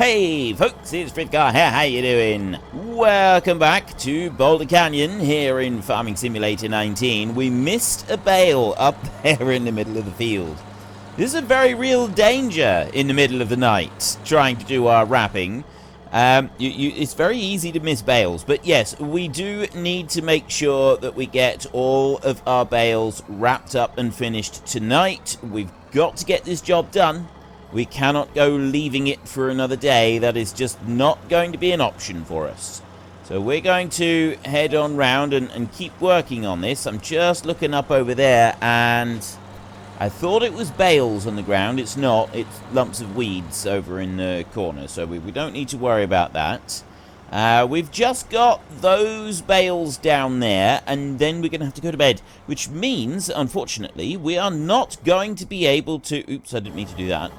Hey folks, it's Fritgar here, how you doing? Welcome back to Boulder Canyon here in Farming Simulator 19. We missed a bale up there in the middle of the field. This is a very real danger in the middle of the night, trying to do our wrapping. It's very easy to miss bales, but yes, we do need to make sure that we get all of our bales wrapped up and finished tonight. We've got to get this job done. We cannot go leaving it for another day. That is just not going to be an option for us. So we're going to head on round and keep working on this. I'm just looking up over there, and I thought it was bales on the ground. It's not. It's lumps of weeds over in the corner, so we don't need to worry about that. We've just got those bales down there, and then we're going to have to go to bed, which means, unfortunately, we are not going to be able to... Oops, I didn't mean to do that.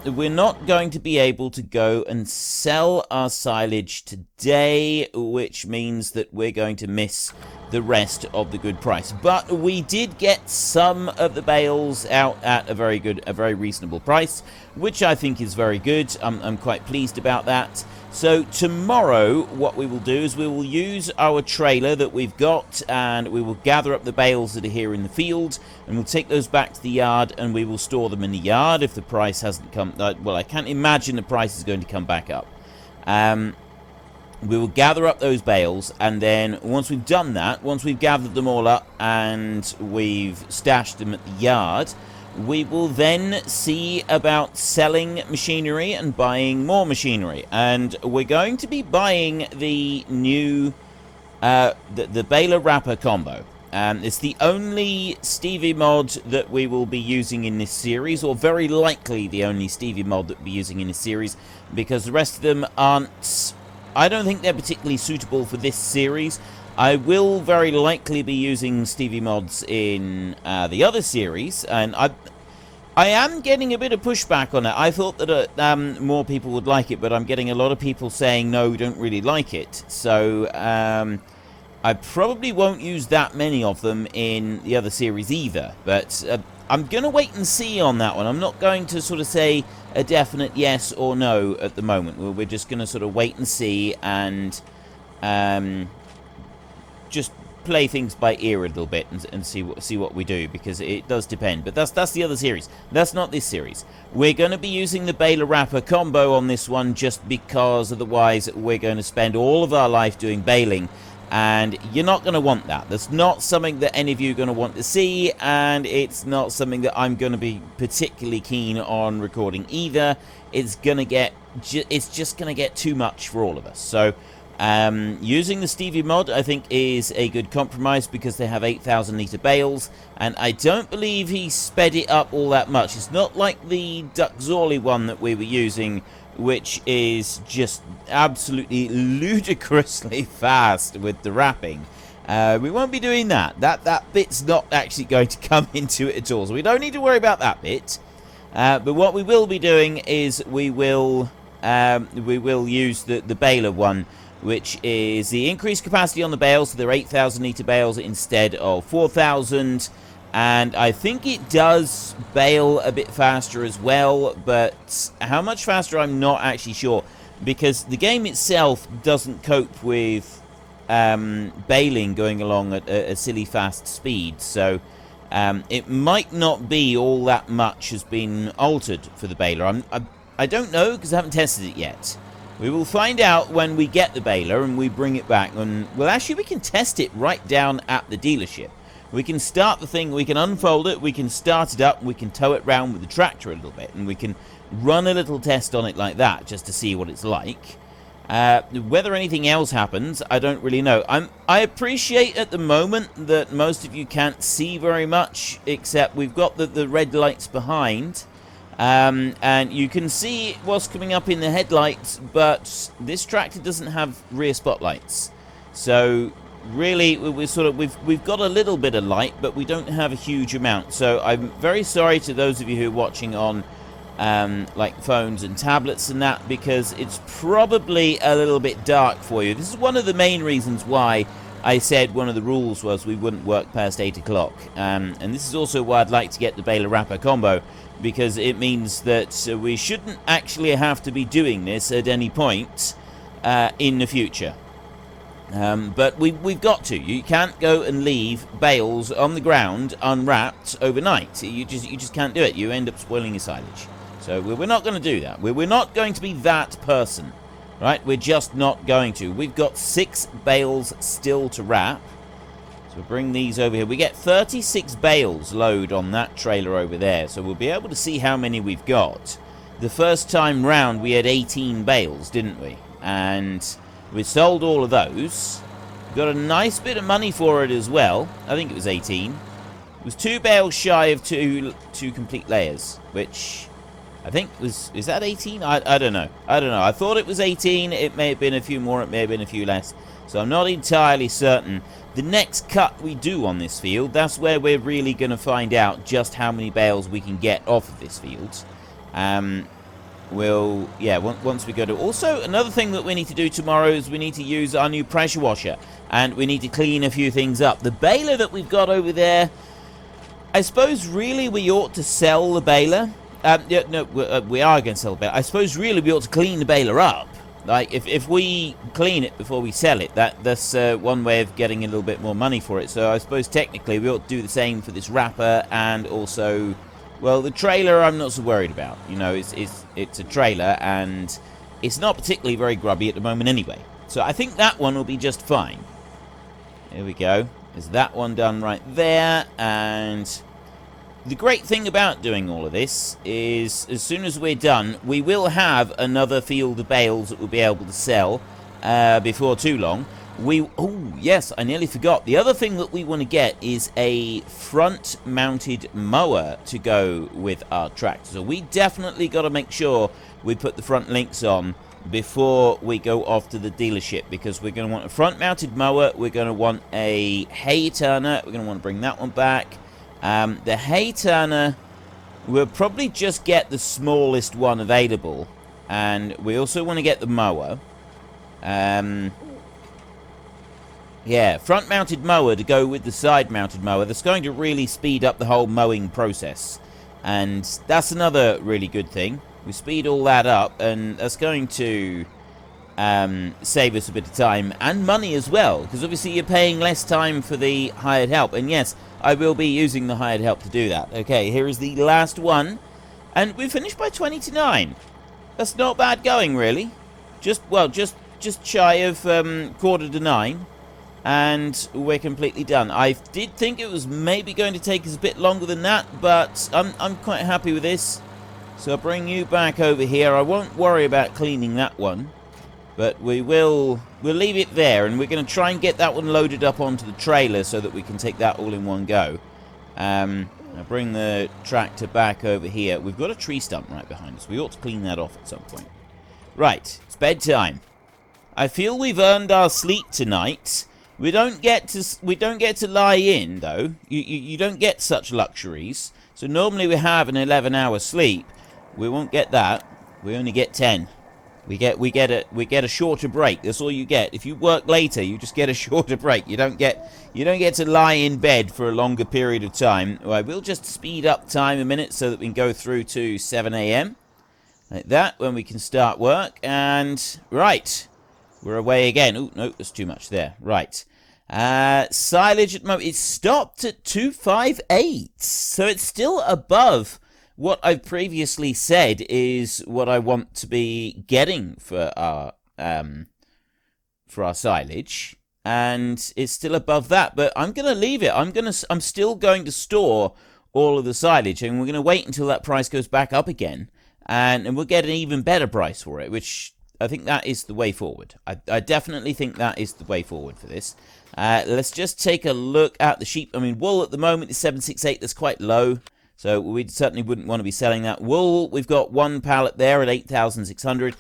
We're not going to be able to go and sell our silage today, which means that we're going to miss the rest of the good price. But we did get some of the bales out at a very reasonable price, which I think is very good. I'm quite pleased about that. So tomorrow, what we will do is we will use our trailer that we've got, and we will gather up the bales that are here in the field, and we'll take those back to the yard, and we will store them in the yard if the price hasn't come... well, I can't imagine the price is going to come back up. We will gather up those bales, and then once we've done that, once we've gathered them all up and we've stashed them at the yard, we will then see about selling machinery and buying more machinery. And we're going to be buying the new the baler wrapper combo. It's the only Stevie mod that we will be using in this series, or very likely the only Stevie mod that we'll be using in this series, because the rest of them aren't... I don't think they're particularly suitable for this series. I will very likely be using Stevie mods in the other series, and I am getting a bit of pushback on it. I thought that more people would like it, but I'm getting a lot of people saying, no, we don't really like it. So I probably won't use that many of them in the other series either, but I'm going to wait and see on that one. I'm not going to sort of say a definite yes or no at the moment. We're just going to sort of wait and see and just play things by ear a little bit and see what we do, because it does depend. But that's the other series. That's not this series. We're going to be using the baler wrapper combo on this one, just because otherwise we're going to spend all of our life doing baling, and you're not going to want that. That's not something that any of you are going to want to see, and it's not something that I'm going to be particularly keen on recording either. It's just going to get too much for all of us. So using the Stevie mod, I think, is a good compromise, because they have 8,000 litre bales, and I don't believe he sped it up all that much. It's not like the Duxorley one that we were using, which is just absolutely ludicrously fast with the wrapping. We won't be doing that. That bit's not actually going to come into it at all, so we don't need to worry about that bit. But what we will be doing is we will use the baler one, which is the increased capacity on the bales, so they're 8,000 litre bales instead of 4,000, and I think it does bale a bit faster as well, but how much faster I'm not actually sure, because the game itself doesn't cope with baling going along at a silly fast speed, so it might not be all that much has been altered for the baler. I don't know, because I haven't tested it yet. We will find out when we get the baler and we bring it back. And, well, actually, we can test it right down at the dealership. We can start the thing, we can unfold it, we can start it up, we can tow it round with the tractor a little bit, and we can run a little test on it like that, just to see what it's like. Whether anything else happens, I don't really know. I appreciate at the moment that most of you can't see very much, except we've got the red lights behind. And you can see what's coming up in the headlights, but this tractor doesn't have rear spotlights. So really, we've got a little bit of light, but we don't have a huge amount. So I'm very sorry to those of you who are watching on like phones and tablets and that, because it's probably a little bit dark for you. This is one of the main reasons why I said one of the rules was we wouldn't work past 8 o'clock. And this is also why I'd like to get the baler wrapper combo, because it means that we shouldn't actually have to be doing this at any point in the future. But we've got to. You can't go and leave bales on the ground unwrapped overnight. You just can't do it. You end up spoiling your silage. So we're not going to do that. We're not going to be that person, right? We're just not going to. We've got 6 bales still to wrap. So we'll bring these over here. We get 36 bales load on that trailer over there. So we'll be able to see how many we've got. The first time round we had 18 bales, didn't we? And we sold all of those. We got a nice bit of money for it as well. I think it was 18. It was 2 bales shy of two complete layers, which I think was... Is that 18? I don't know. I thought it was 18. It may have been a few more. It may have been a few less. So I'm not entirely certain. The next cut we do on this field, that's where we're really going to find out just how many bales we can get off of this field. Once we go to... Also, another thing that we need to do tomorrow is we need to use our new pressure washer. And we need to clean a few things up. The baler that we've got over there, I suppose really we ought to sell the baler. We are going to sell the baler. I suppose really we ought to clean the baler up. Like, if we clean it before we sell it, that's one way of getting a little bit more money for it. So I suppose technically we ought to do the same for this wrapper and also... Well, the trailer I'm not so worried about. You know, it's a trailer and it's not particularly very grubby at the moment anyway. So I think that one will be just fine. There we go. There's that one done right there. And the great thing about doing all of this is as soon as we're done, we will have another field of bales that we'll be able to sell before too long. Oh, yes, I nearly forgot. The other thing that we want to get is a front-mounted mower to go with our tractor. So we definitely got to make sure we put the front links on before we go off to the dealership, because we're going to want a front-mounted mower. We're going to want a hay turner. We're going to want to bring that one back. The hay turner, we'll probably just get the smallest one available. And we also want to get the mower. Yeah, front-mounted mower to go with the side-mounted mower. That's going to really speed up the whole mowing process. And that's another really good thing. We speed all that up, and that's going to save us a bit of time and money as well. Because obviously you're paying less time for the hired help. And yes, I will be using the hired help to do that. Okay, here is the last one. And we finished by 20 to 9. That's not bad going, really. Just shy of 8:45. And we're completely done. I did think it was maybe going to take us a bit longer than that, but I'm quite happy with this. So I'll bring you back over here. I won't worry about cleaning that one, but we'll leave it there, and we're going to try and get that one loaded up onto the trailer so that we can take that all in one go. I'll bring the tractor back over here. We've got a tree stump right behind us. We ought to clean that off at some point. Right, it's bedtime. I feel we've earned our sleep tonight. We don't get to lie in, though. You don't get such luxuries. So normally we have an 11-hour sleep. We won't get that. We only get 10. We get a shorter break. That's all you get. If you work later, you just get a shorter break. You don't get to lie in bed for a longer period of time. Right, we'll just speed up time a minute so that we can go through to 7 a.m. like that, when we can start work. And right, we're away again. Oh no, there's too much there. Right. Silage at the moment, it's stopped at 258, so it's still above what I've previously said is what I want to be getting for our silage, and it's still above that. But I'm gonna leave it. I'm still going to store all of the silage, and we're gonna wait until that price goes back up again, and we'll get an even better price for it, which I think that is the way forward. I definitely think that is the way forward for this. Let's just take a look at the sheep. I mean, wool at the moment is 768. That's quite low, so we certainly wouldn't want to be selling that. Wool, we've got one pallet there at 8,600.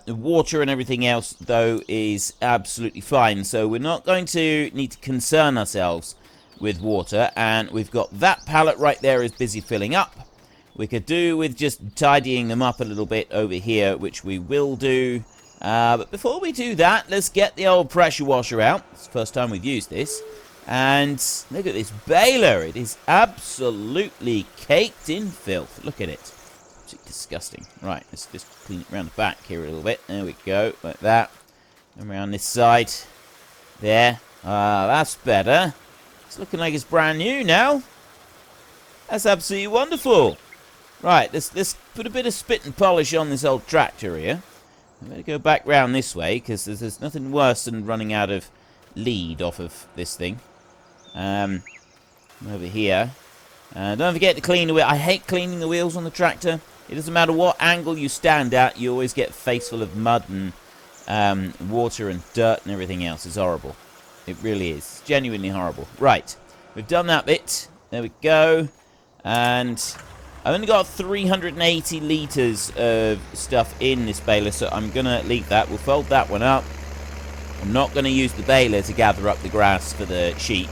Water and everything else, though, is absolutely fine, so we're not going to need to concern ourselves with water. And we've got that pallet right there is busy filling up. We could do with just tidying them up a little bit over here, which we will do. But before we do that, let's get the old pressure washer out. It's the first time we've used this. And look at this baler. It is absolutely caked in filth. Look at it. It's disgusting. Right, let's just clean it around the back here a little bit. There we go, like that. And around this side. There. That's better. It's looking like it's brand new now. That's absolutely wonderful. Right, let's put a bit of spit and polish on this old tractor here. I'm going to go back round this way, because there's nothing worse than running out of lead off of this thing. Over here. Don't forget to clean the wheel. I hate cleaning the wheels on the tractor. It doesn't matter what angle you stand at, you always get a face full of mud and water and dirt and everything else. It's horrible. It really is. It's genuinely horrible. Right, we've done that bit. There we go. And I've only got 380 litres of stuff in this baler, so I'm going to leave that. We'll fold that one up. I'm not going to use the baler to gather up the grass for the sheep.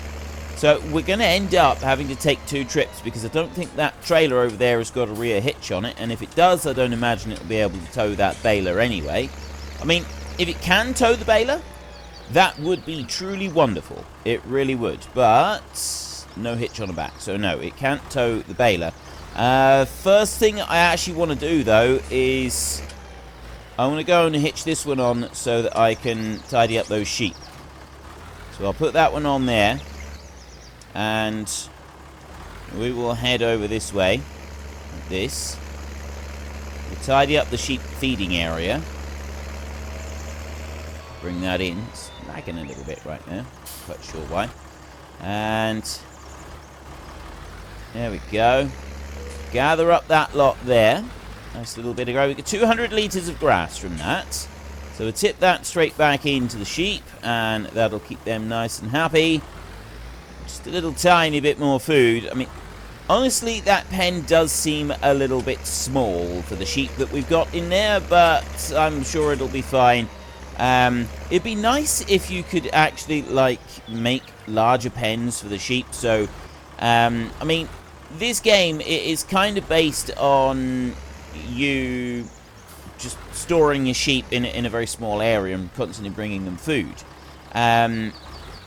So we're going to end up having to take 2 trips, because I don't think that trailer over there has got a rear hitch on it. And if it does, I don't imagine it'll be able to tow that baler anyway. I mean, if it can tow the baler, that would be truly wonderful. It really would. But no hitch on the back. So no, it can't tow the baler. First thing I actually want to do, though, is I want to go and hitch this one on so that I can tidy up those sheep. So I'll put that one on there. And we will head over this way. Like this. We'll tidy up the sheep feeding area. Bring that in. It's lagging a little bit right now. Quite sure why. And there we go. Gather up that lot there. Nice little bit of grass. We get 200 litres of grass from that. So we'll tip that straight back into the sheep, and that'll keep them nice and happy. Just a little tiny bit more food. I mean, honestly, that pen does seem a little bit small for the sheep that we've got in there, but I'm sure it'll be fine. It'd be nice if you could actually, like, make larger pens for the sheep. So, I mean, this game is kind of based on you just storing your sheep in a very small area and constantly bringing them food.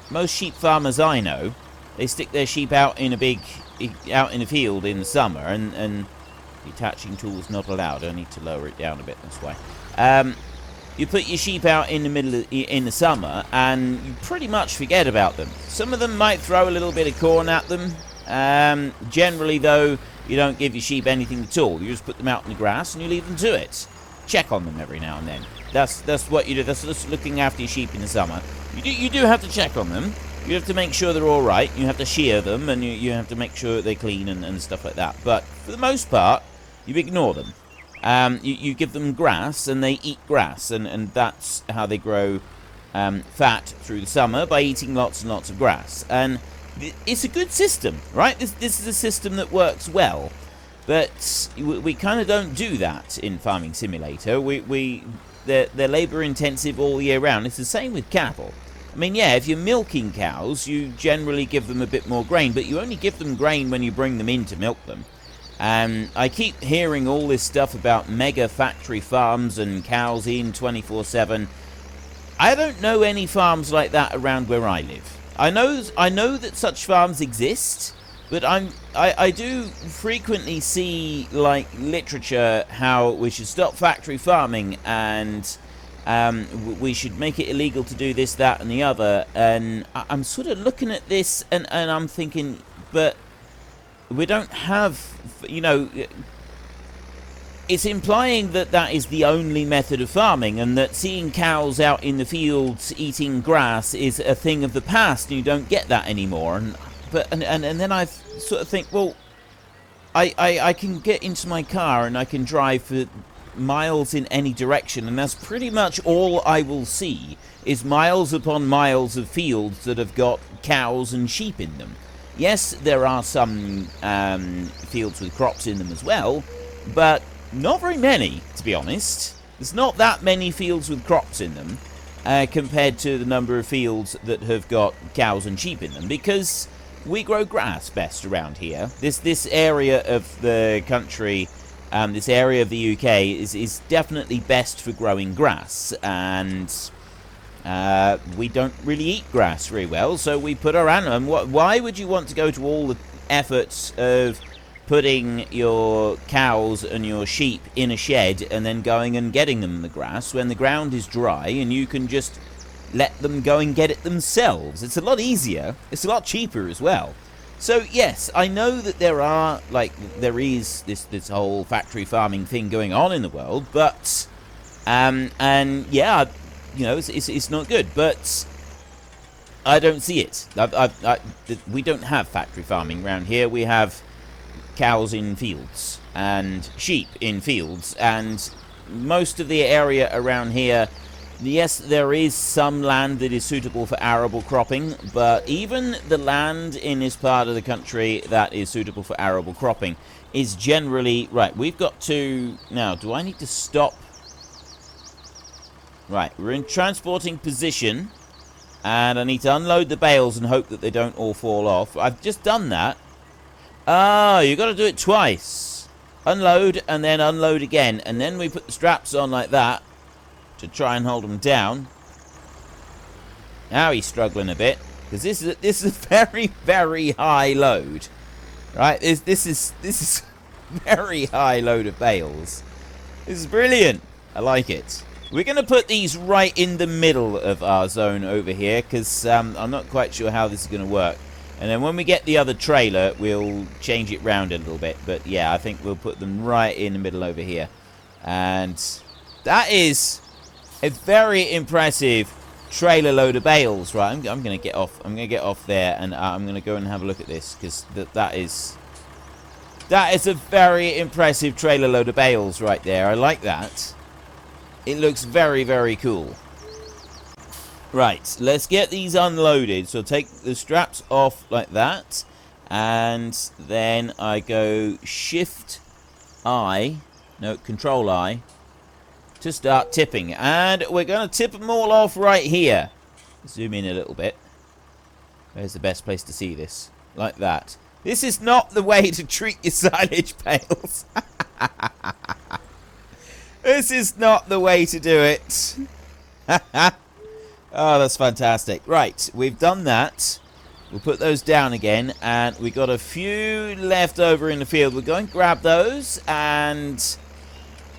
Most sheep farmers I know, they stick their sheep out in a field in the summer, and detaching tools not allowed. I need to lower it down a bit, that's why. You put your sheep out in the summer, and you pretty much forget about them. Some of them might throw a little bit of corn at them. Generally, though, you don't give your sheep anything at all. You just put them out in the grass and you leave them to it. Check on them every now and then. That's what you do. That's just looking after your sheep in the summer. You do have to check on them. You have to make sure they're all right. You have to shear them, and you have to make sure they're clean and stuff like that. But for the most part, you ignore them. You give them grass, and they eat grass, and that's how they grow fat through the summer, by eating lots and lots of grass. And it's a good system, right? This is a system that works well, but we kind of don't do that in Farming Simulator. They're labor intensive all year round. It's the same with cattle. I mean, yeah, if you're milking cows, you generally give them a bit more grain, but you only give them grain when you bring them in to milk them. I keep hearing all this stuff about mega factory farms and cows in 24/7. I don't know any farms like that around where I live. I know that such farms exist, but I do frequently see, like, literature how we should stop factory farming, and we should make it illegal to do this, that, and the other. And I'm sort of looking at this, and I'm thinking, but we don't have, you know, it's implying that that is the only method of farming, and that seeing cows out in the fields eating grass is a thing of the past, and you don't get that anymore. And then I sort of think, well, I can get into my car and I can drive for miles in any direction, and that's pretty much all I will see, is miles upon miles of fields that have got cows and sheep in them. Yes, there are some fields with crops in them as well, but not very many, to be honest. There's not that many fields with crops in them compared to the number of fields that have got cows and sheep in them, because we grow grass best around here. This area of the country this area of the UK is definitely best for growing grass, and we don't really eat grass very well, so we put our animal. Why would you want to go to all the efforts of putting your cows and your sheep in a shed and then going and getting them the grass when the ground is dry and you can just let them go and get it themselves? It's a lot easier. It's a lot cheaper as well. So yes, I know that there is this whole factory farming thing going on in the world, but and yeah, it's not good, but I don't see it. We don't have factory farming around here. We have cows in fields and sheep in fields, and most of the area around here, yes, there is some land that is suitable for arable cropping, but even the land in this part of the country that is suitable for arable cropping is generally... Right, we've got to... Now, do I need to stop? Right, we're in transporting position, and I need to unload the bales and hope that they don't all fall off. I've just done that. Oh, you got to do it twice. Unload and then unload again, and then we put the straps on like that to try and hold them down. Now he's struggling a bit because this is a very, very high load. Right, this is very high load of bales. This is brilliant. I like it. We're going to put these right in the middle of our zone over here because I'm not quite sure how this is going to work. And then when we get the other trailer, we'll change it round a little bit. But yeah, I think we'll put them right in the middle over here. And that is a very impressive trailer load of bales. Right, I'm going to get off. I'm going to get off there, and I'm going to go and have a look at this because that is a very impressive trailer load of bales right there. I like that. It looks very, very cool. Right, let's get these unloaded. So take the straps off like that, and then I go Control I to start tipping, and we're going to tip them all off right here. Zoom in a little bit. Where's the best place to see this? Like that. This is not the way to treat your silage bales. This is not the way to do it. Oh, that's fantastic. Right, we've done that. We'll put those down again, and we got a few left over in the field. We'll go and grab those, and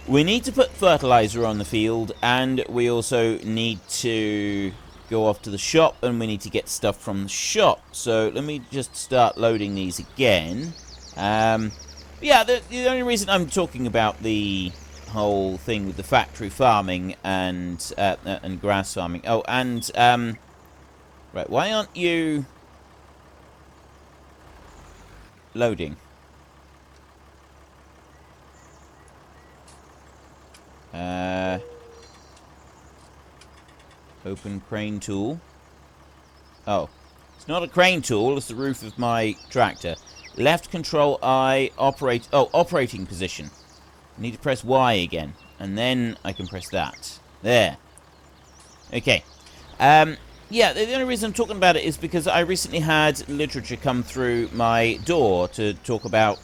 we need to put fertilizer on the field, and we also need to go off to the shop, and we need to get stuff from the shop. So let me just start loading these again. Yeah, the only reason I'm talking about the whole thing with the factory farming and grass farming. Oh, and right, why aren't you loading? Open crane tool. Oh, it's not a crane tool, it's the roof of my tractor. Left Control I, operating position. I need to press Y again, and then I can press that. There. Okay. Yeah, the only reason I'm talking about it is because I recently had literature come through my door to talk about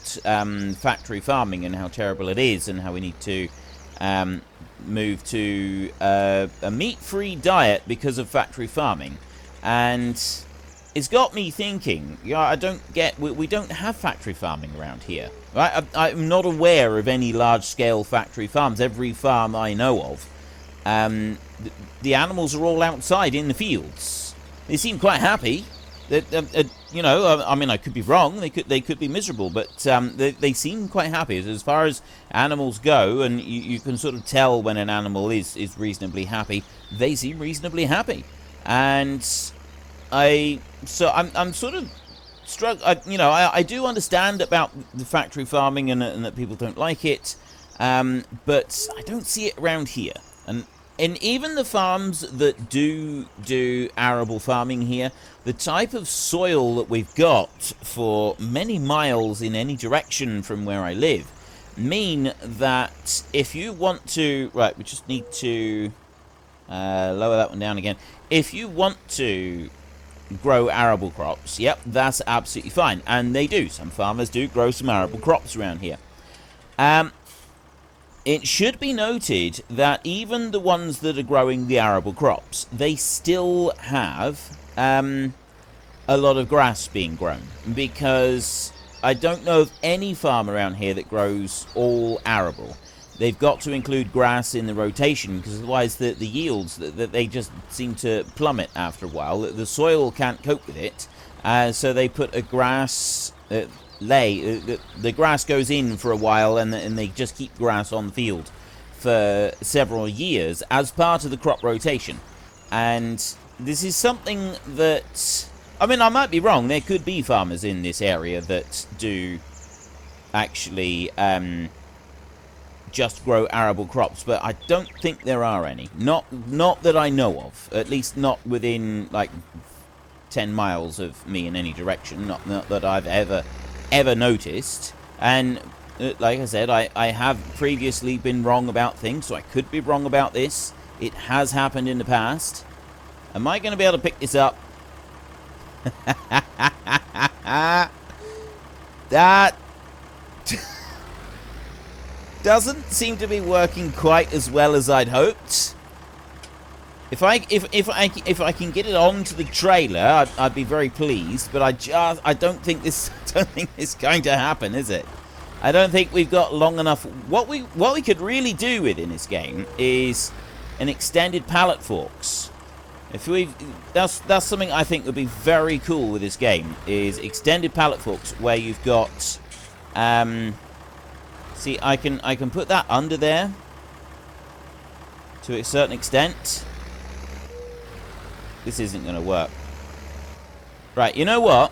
factory farming and how terrible it is, and how we need to move to a meat-free diet because of factory farming. And it's got me thinking, I don't get... We don't have factory farming around here. Right? I'm not aware of any large-scale factory farms. Every farm I know of, the animals are all outside in the fields. They seem quite happy. I mean, I could be wrong. They could be miserable, but they seem quite happy as far as animals go. And you can sort of tell when an animal is reasonably happy. They seem reasonably happy, and I'm sort of struggling. I do understand about the factory farming and that people don't like it, but I don't see it around here. And even the farms that do arable farming here, the type of soil that we've got for many miles in any direction from where I live mean that if you want to... Right, we just need to lower that one down again. If you want to grow arable crops, yep, that's absolutely fine. And they do. Some farmers do grow some arable crops around here. it should be noted that even the ones that are growing the arable crops, they still have a lot of grass being grown, because I don't know of any farm around here that grows all arable. They've got to include grass in the rotation, because otherwise the yields, they just seem to plummet after a while. The soil can't cope with it, so they put a grass the grass goes in for a while, and they just keep grass on the field for several years as part of the crop rotation. And this is something that, I mean, I might be wrong. There could be farmers in this area that do actually just grow arable crops, but I don't think there are any. Not that I know of. At least not within, like, 10 miles of me in any direction. Not that I've ever noticed. And like I said, I have previously been wrong about things, so I could be wrong about this. It has happened in the past. Am I going to be able to pick this up? That doesn't seem to be working quite as well as I'd hoped. If I can get it onto the trailer, I'd be very pleased. But I don't think this is going to happen, is it? I don't think we've got long enough. What we could really do within this game is an extended pallet forks. That's something I think would be very cool with this game, is extended pallet forks where you've got see, I can put that under there to a certain extent. This isn't going to work. Right, you know what?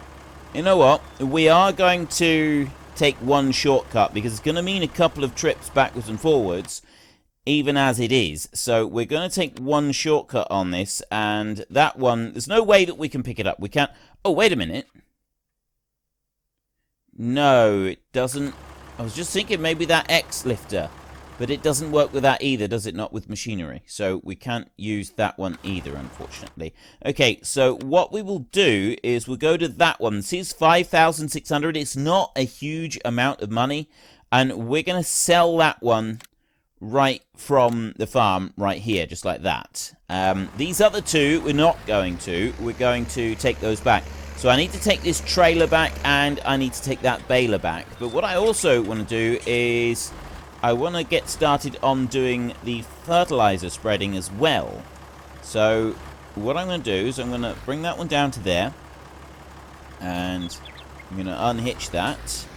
We are going to take one shortcut, because it's going to mean a couple of trips backwards and forwards, even as it is. So we're going to take one shortcut on this, and that one, there's no way that we can pick it up. We can't. Oh, wait a minute. No, it doesn't. I was just thinking maybe that X lifter, but it doesn't work with that either, does it? Not with machinery. So we can't use that one either, unfortunately. Okay, so what we will do is we'll go to that one. This is 5,600. It's not a huge amount of money, and we're going to sell that one right from the farm right here, just like that. These other two, we're not going to. We're going to take those back. So I need to take this trailer back, and I need to take that baler back. But what I also want to do is I want to get started on doing the fertilizer spreading as well. So what I'm going to do is I'm going to bring that one down to there, and I'm going to unhitch that.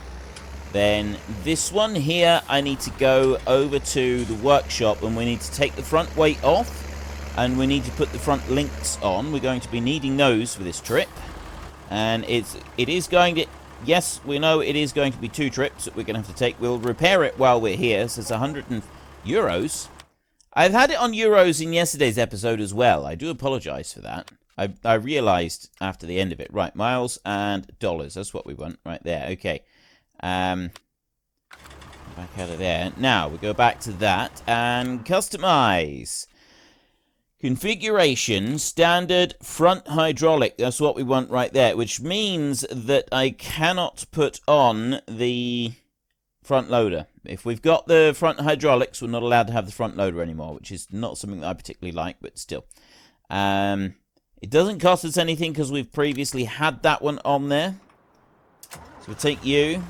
Then this one here, I need to go over to the workshop, and we need to take the front weight off, and we need to put the front links on. We're going to be needing those for this trip. And it is going to, yes, we know it is going to be 2 trips that we're going to have to take. We'll repair it while we're here. So it's 100 euros. I've had it on euros in yesterday's episode as well. I do apologize for that. I realized after the end of it. Right, miles and dollars. That's what we want right there. Okay. Back out of there. Now, we go back to that and customize. Configuration, standard front hydraulic. That's what we want right there, which means that I cannot put on the front loader. If we've got the front hydraulics, we're not allowed to have the front loader anymore, which is not something that I particularly like, but still. It doesn't cost us anything because we've previously had that one on there. So we'll take you.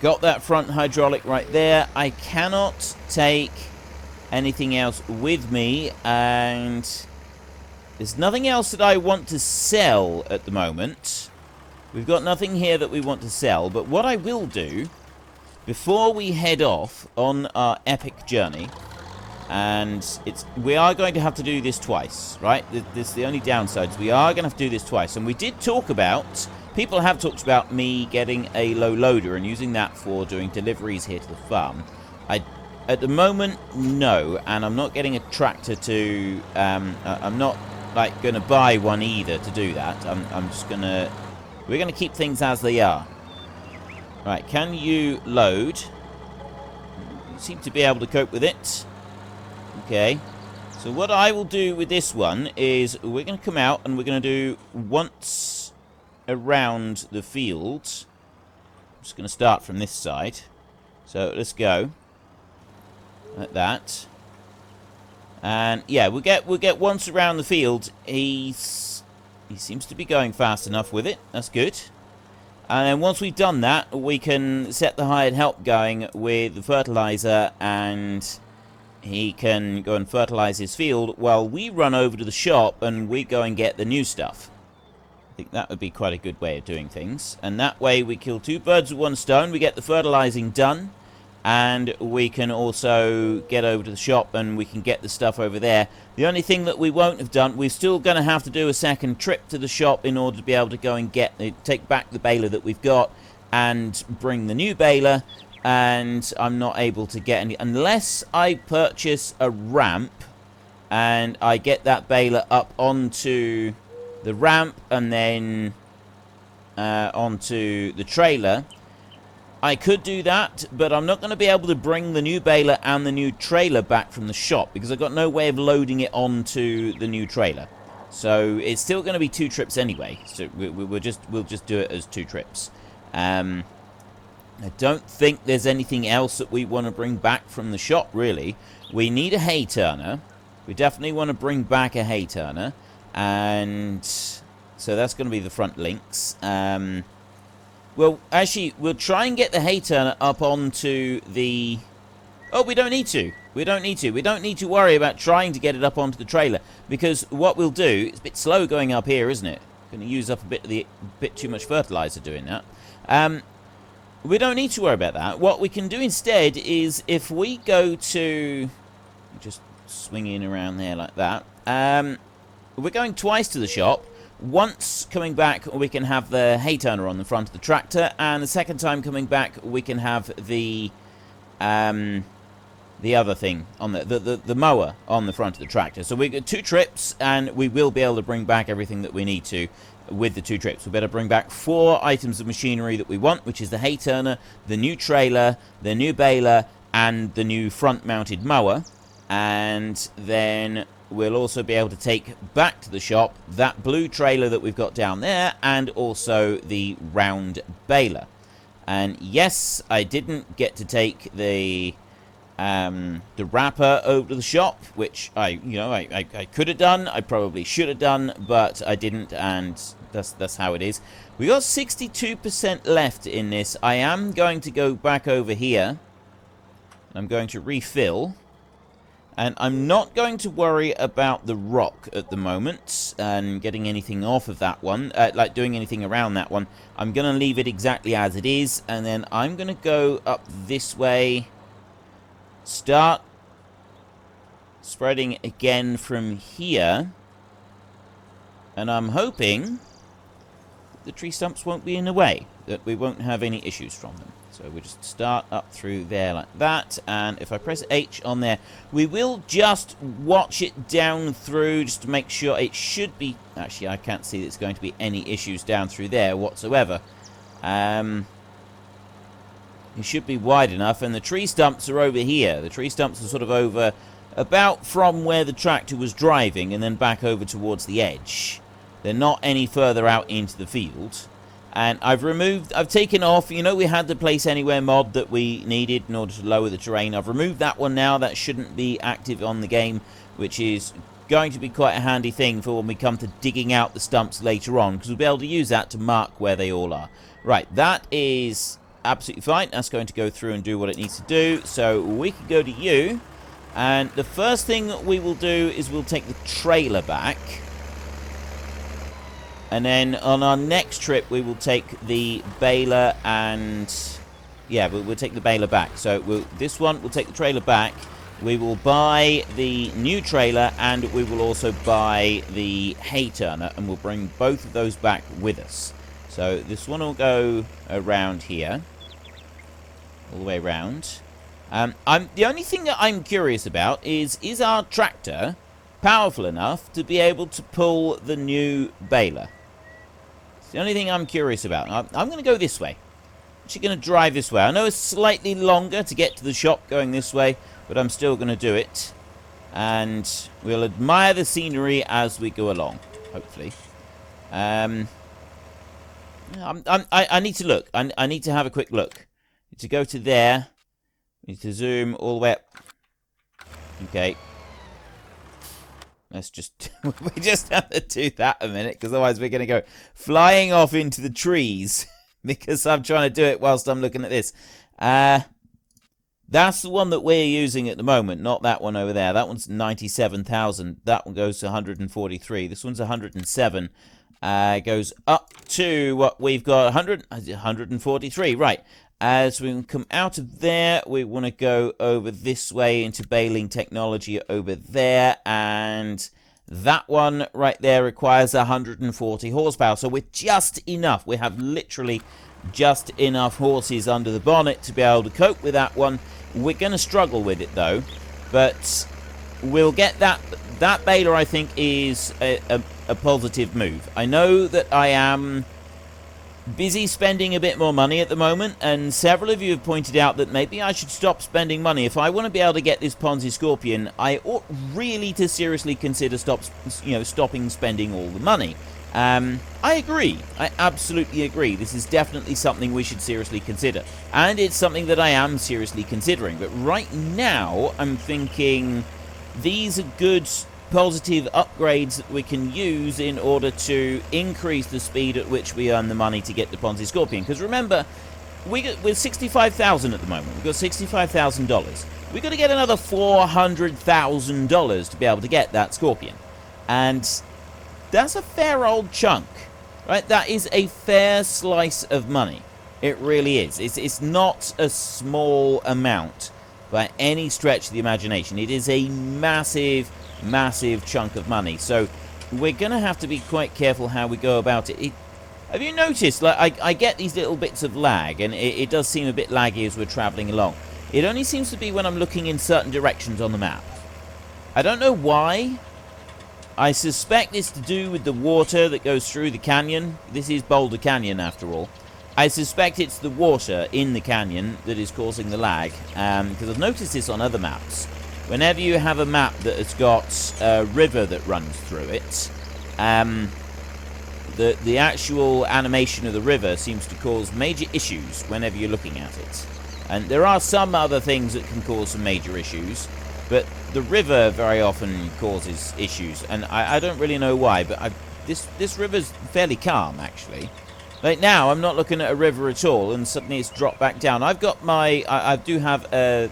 Got that front hydraulic right there. I cannot take anything else with me, and there's nothing else that I want to sell at the moment. We've got nothing here that we want to sell, but what I will do before we head off on our epic journey, and we are going to have to do this twice, right? This is the only downside. We are going to have to do this twice, and we did talk about, people have talked about me getting a low loader and using that for doing deliveries here to the farm. At the moment, no, and I'm not getting a tractor to, I'm not, like, going to buy one either to do that. I'm just going to, we're going to keep things as they are. Right, can you load? You seem to be able to cope with it. Okay, so what I will do with this one is we're going to come out and we're going to do once around the field. I'm just going to start from this side. So let's go. Like that. And yeah, we'll get once around the field. He seems to be going fast enough with it. That's good. And then once we've done that, we can set the hired help going with the fertilizer, and he can go and fertilize his field while we run over to the shop and we go and get the new stuff. I think that would be quite a good way of doing things. And that way we kill two birds with one stone. We get the fertilizing done, and we can also get over to the shop and we can get the stuff over there. The only thing that we won't have done, we're still going to have to do a second trip to the shop in order to be able to go and take back the baler that we've got and bring the new baler. And I'm not able to get any unless I purchase a ramp and I get that baler up onto the ramp and then onto the trailer. I could do that, but I'm not going to be able to bring the new baler and the new trailer back from the shop because I've got no way of loading it onto the new trailer. So it's still going to be two trips anyway. So we'll just do it as two trips. I don't think there's anything else that we want to bring back from the shop, really. We need a hay turner. We definitely want to bring back a hay turner. And so that's going to be the front links. Well, actually, we'll try and get the hay turner up onto the... Oh, we don't need to. We don't need to. We don't need to worry about trying to get it up onto the trailer. Because what we'll do... It's a bit slow going up here, isn't it? Going to use up a bit too much fertilizer doing that. We don't need to worry about that. What we can do instead is if we go to... Just swinging around there like that. We're going twice to the shop. Once coming back, we can have the hay turner on the front of the tractor, and the second time coming back, we can have the other thing on the mower on the front of the tractor. So we got two trips, and we will be able to bring back everything that we need to with the two trips. We better bring back 4 items of machinery that we want, which is the hay turner, the new trailer, the new baler, and the new front-mounted mower, and then we'll also be able to take back to the shop that blue trailer that we've got down there and also the round baler. And yes, I didn't get to take the wrapper over to the shop, which I could have done. I probably should have done, but I didn't, and that's how it is. We got 62% left in this. I am going to go back over here. I'm going to refill. And I'm not going to worry about the rock at the moment and getting anything off of that one, like doing anything around that one. I'm going to leave it exactly as it is, and then I'm going to go up this way, start spreading again from here, and I'm hoping that the tree stumps won't be in the way, that we won't have any issues from them. So we just start up through there like that, and if I press H on there, we will just watch it down through just to make sure it should be... Actually, I can't see there's going to be any issues down through there whatsoever. It should be wide enough, and the tree stumps are over here. The tree stumps are sort of over about from where the tractor was driving and then back over towards the edge. They're not any further out into the field. And I've taken off, we had the place anywhere mod that we needed in order to lower the terrain. I've removed that one now. That shouldn't be active on the game, which is going to be quite a handy thing for when we come to digging out the stumps later on, because we'll be able to use that to mark where they all are. Right, that is absolutely fine. That's going to go through and do what it needs to do. So we can go to you, and the first thing that we will do is we'll take the trailer back. And then on our next trip, we will take the baler and... Yeah, we'll take the baler back. So this one, we'll take the trailer back. We will buy the new trailer, and we will also buy the hay turner, and we'll bring both of those back with us. So this one will go around here. All the way around. The only thing that I'm curious about is our tractor powerful enough to be able to pull the new baler? It's the only thing I'm curious about. I'm going to go this way. I'm actually going to drive this way. I know it's slightly longer to get to the shop going this way, but I'm still going to do it. And we'll admire the scenery as we go along, hopefully. I need to look. I need to have a quick look. To go to there, we need to zoom all the way up. Okay. Let's just... we just have to do that a minute, because otherwise we're going to go flying off into the trees. Because I'm trying to do it whilst I'm looking at this. That's the one that we're using at the moment, not that one over there. That one's 97,000. That one goes to 143. This one's 107. Goes up to what we've got, 143. Right. As we come out of there, we want to go over this way into baling technology over there. And that one right there requires 140 horsepower. So we're just enough. We have literally just enough horses under the bonnet to be able to cope with that one. We're going to struggle with it, though. But we'll get that. That baler, I think, is a positive move. I know that I am busy spending a bit more money at the moment, and several of you have pointed out that maybe I should stop spending money. If I want to be able to get this Ponzi Scorpion, I ought really to seriously consider stopping spending all the money. I agree. I absolutely agree. This is definitely something we should seriously consider. And it's something that I am seriously considering. But right now, I'm thinking these are good positive upgrades that we can use in order to increase the speed at which we earn the money to get the Ponzi Scorpion. Because remember, we're $65,000 at the moment. We've got $65,000. We've got to get another $400,000 to be able to get that Scorpion. And that's a fair old chunk, right? That is a fair slice of money. It really is. It's not a small amount by any stretch of the imagination. It is a massive, massive chunk of money. So we're going to have to be quite careful how we go about it. Have you noticed, like, I get these little bits of lag, and it does seem a bit laggy as we're traveling along. It only seems to be when I'm looking in certain directions on the map. I don't know why. I suspect it's to do with the water that goes through the canyon. This is Boulder Canyon, after all. I suspect it's the water in the canyon that is causing the lag, because I've noticed this on other maps. Whenever you have a map that has got a river that runs through it, the actual animation of the river seems to cause major issues whenever you're looking at it. And there are some other things that can cause some major issues, but the river very often causes issues, and I don't really know why, but this river's fairly calm, actually. Like now, I'm not looking at a river at all, and suddenly it's dropped back down. I've got my... I do have a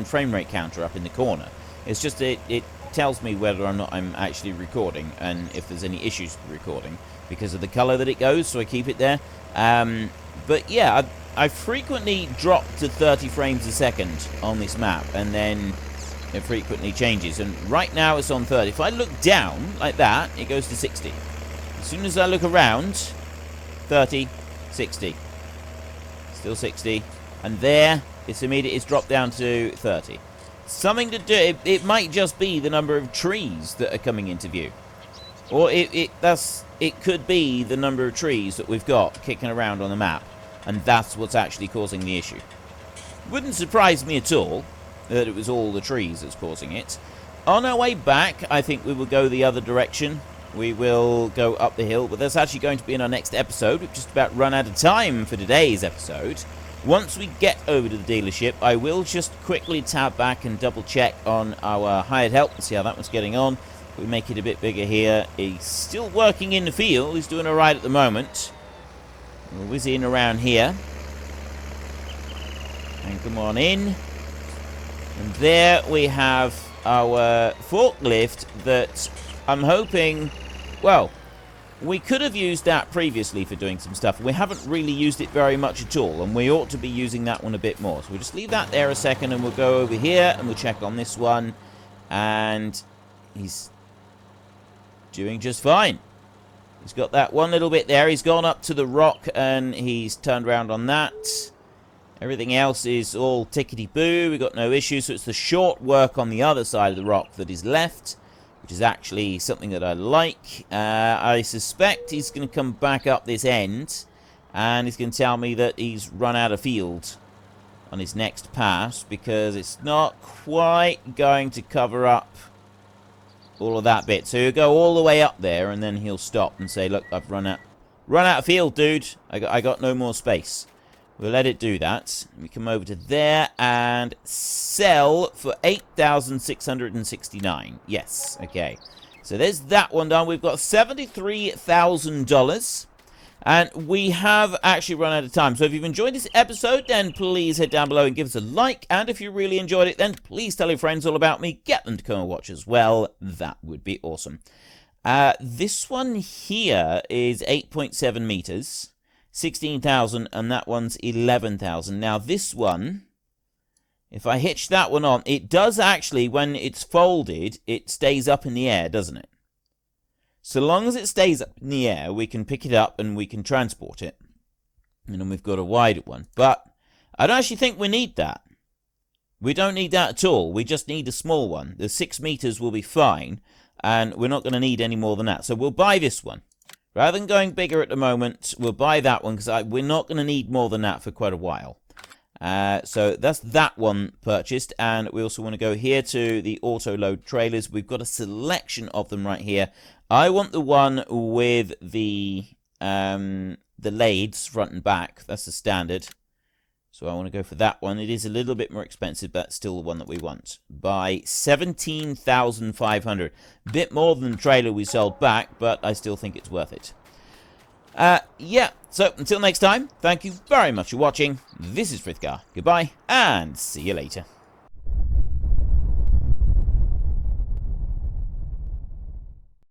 frame rate counter up in the corner. It's just it tells me whether or not I'm actually recording, and if there's any issues with recording, because of the color that it goes, so I keep it there. But yeah, I frequently drop to 30 frames a second on this map, and then it frequently changes, and right now it's on 30. If I look down like that, it goes to 60. As soon as I look around, 30, 60, still 60, and there it's immediate. It's dropped down to 30. Something to do. It might just be the number of trees that are coming into view, or it could be the number of trees that we've got kicking around on the map, and that's what's actually causing the issue. Wouldn't surprise me at all that it was all the trees that's causing it. On our way back, I think we will go the other direction. We will go up the hill, but that's actually going to be in our next episode. We've just about run out of time for today's episode. Once we get over to the dealership, I will just quickly tab back and double check on our hired help and see how that one's getting on. We make it a bit bigger here. He's still working in the field. He's doing all right at the moment. We're whizzing around here. And come on in. And there we have our forklift that I'm hoping... Well, we could have used that previously for doing some stuff. We haven't really used it very much at all, and we ought to be using that one a bit more. So we'll just leave that there a second, and we'll go over here, and we'll check on this one. And he's doing just fine. He's got that one little bit there. He's gone up to the rock, and he's turned around on that. Everything else is all tickety-boo. We've got no issues. So it's the short work on the other side of the rock that is left, which is actually something that I like. I suspect he's going to come back up this end, and he's going to tell me that he's run out of field on his next pass, because it's not quite going to cover up all of that bit. So he'll go all the way up there, and then he'll stop and say, look, I've run out of field, dude. I got no more space. We'll let it do that. We come over to there and sell for $8,669. Yes, okay. So there's that one done. We've got $73,000. And we have actually run out of time. So if you've enjoyed this episode, then please head down below and give us a like. And if you really enjoyed it, then please tell your friends all about me. Get them to come and watch as well. That would be awesome. This one here is 8.7 meters, 16,000, and that one's 11,000. Now this one, if I hitch that one on, it does actually, when it's folded, it stays up in the air, doesn't it? So long as it stays up in the air, we can pick it up and we can transport it. And then we've got a wider one. But I don't actually think we need that. We don't need that at all. We just need a small one. The 6 meters will be fine. And we're not going to need any more than that. So we'll buy this one. Rather than going bigger at the moment, we'll buy that one. Because we're not going to need more than that for quite a while. So that's that one purchased. And we also want to go here to the auto-load trailers. We've got a selection of them right here. I want the one with the lathes front and back. That's the standard. So I want to go for that one. It is a little bit more expensive, but still the one that we want. By 17,500. Bit more than the trailer we sold back, but I still think it's worth it. Yeah, so until next time, thank you very much for watching. This is Frithgar. Goodbye, and see you later.